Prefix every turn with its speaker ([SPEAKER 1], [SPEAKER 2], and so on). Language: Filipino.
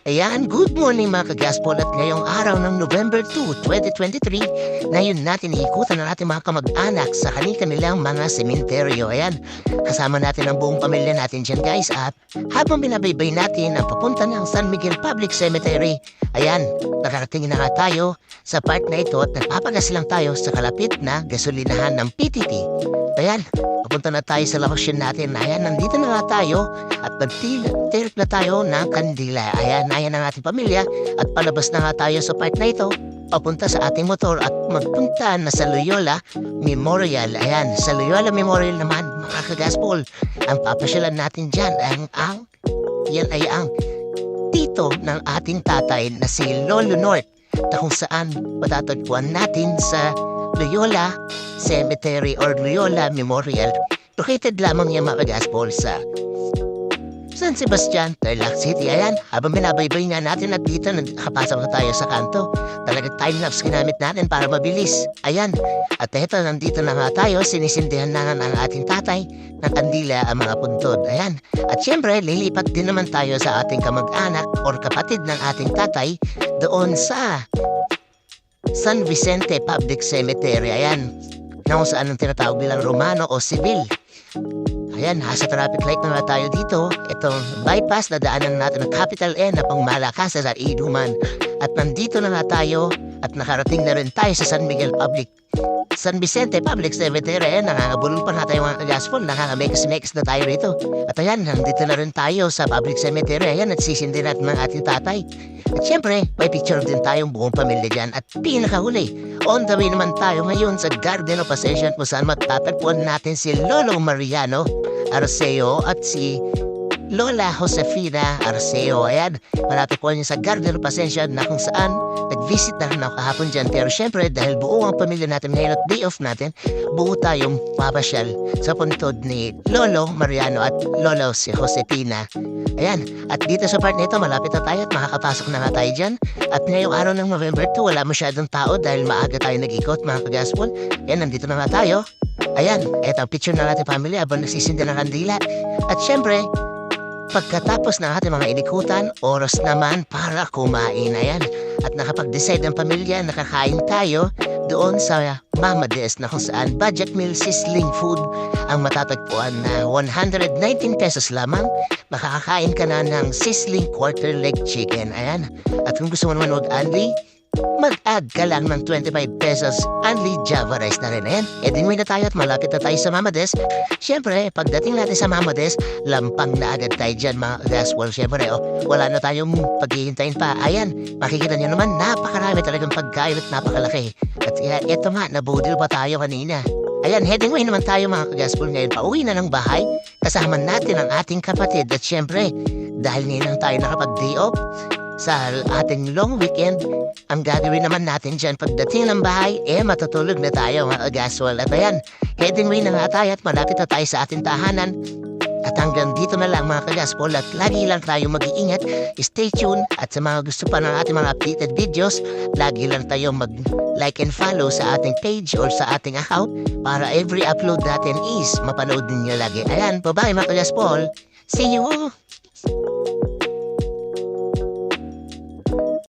[SPEAKER 1] Ayan, good morning mga kagaspol at ngayong araw ng November 2, 2023, ngayon natin iikutan ang ating mga kamag-anak sa kanilang mga sementeryo. Ayan, kasama natin ang buong pamilya natin dyan guys at habang binabaybay natin ang papunta ng San Miguel Public Cemetery, ayan, nakarating na nga tayo sa part na ito at nagpapagas lang tayo sa kalapit na gasolinahan ng PTT. Ayan, papunta na tayo sa lokasyon natin. Ayan, nandito na nga tayo at nagtirik na tayo ng kandila. Ayan ang ating pamilya at palabas na nga tayo sa part na ito papunta sa ating motor at magpunta na sa Loyola Memorial. Ayan, sa Loyola Memorial naman mga kagaspol, ang papasyalan natin dyan yan ay ang tito ng ating tatay na si Lolo North na kung saan matatagpuan natin sa Loyola Cemetery or Loyola Memorial. Located lamang yan mga kagaspol sa San Sebastian, Tarlac City. Ayan, habang binabaybay nga natin at dito nakapasok na tayo sa kanto. Talagang time-lapse ginamit natin para mabilis. Ayan, at eto nandito na nga tayo, sinisindihan na ng ating tatay ng kandila ang mga puntod. Ayan, at syempre lilipat din naman tayo sa ating kamag-anak or kapatid ng ating tatay doon sa San Vicente Public Cemetery. Ayan, na kung saan ang tinatawag nilang Romano o Civil. Ayan, nasa traffic light na tayo dito. Itong bypass na daanan natin ng Capital N na pang Malakas sa Iduman. At nandito na nga tayo at nakarating na rin tayo sa San Vicente Public Cemetery. Ayan, nangangabulol pa na tayo mga kagaspol. Nakaka-mix na tayo rito. At ayan, nandito na rin tayo sa Public Cemetery. Ayan, at sisindi natin ng ating tatay. At syempre, may picture din tayong buong pamilya dyan. At pinakahuli, on the way naman tayo ngayon sa Garden of Ascension kung saan matatagpuan natin si Lolo Mariano Arceo at si Lola Josefina Arceo. Ayan, matatagpuan niyo sa Garden of Ascension na kung saan nag-visit na rin ako kahapon dyan. Pero syempre, dahil buo ang pamilya natin ngayon at day off natin, buo tayong papasyal sa puntod ni Lolo Mariano at Lolo si Josefina. Ayan, at dito sa part nito, malapit na tayo at makakapasok na nga tayo dyan. At ngayong araw ng November 2, wala masyadong tao dahil maaga tayo nag-ikot mga kagaspol. Ayan, nandito na nga tayo. Ayan, eto ang picture na natin family habang nagsisindi ng kandila. At syempre, pagkatapos ng ating mga inikutan, oras naman para kumain. Ayan, at nakapag-decide ang pamilya, nakakain tayo doon sa Mama Des na kung saan budget meal sizzling food ang matatagpuan na 119 pesos lamang. Makakakain ka na ng sizzling quarter leg chicken. Ayan, at kung gusto mo naman mag-only, mag-add ka lang ng 25 pesos only Java rice na rin. Ayan, edinway na tayo at malapit na tayo sa Mama Des. Siyempre, pagdating natin sa Mama Des, lampang na agad tayo dyan mga gaswell. Siyempre, wala na tayong paghihintayin pa. Ayan, makikita nyo naman, napakarami talagang pagkain at napakalaki. At eto nga, nabudil pa tayo kanina. Ayan, heading way naman tayo mga kagaspool ngayon. Pauwi na ng bahay, kasama natin ang ating kapatid. At syempre, dahil ngayon tayo nakapag-day off sa ating long weekend, ang gagawin naman natin dyan pagdating ng bahay, matutulog na tayo mga kagaspool. At ayan, heading way na nga tayo at malapit na tayo sa ating tahanan. At hanggang dito na lang mga kagaspol at lagi lang tayo mag-iingat. Stay tuned at sa mga gusto pa ng ating mga updated videos, lagi lang tayo mag-like and follow sa ating page or sa ating account para every upload natin is mapanood ninyo lagi. Ayan, bye-bye mga kagaspol. See you!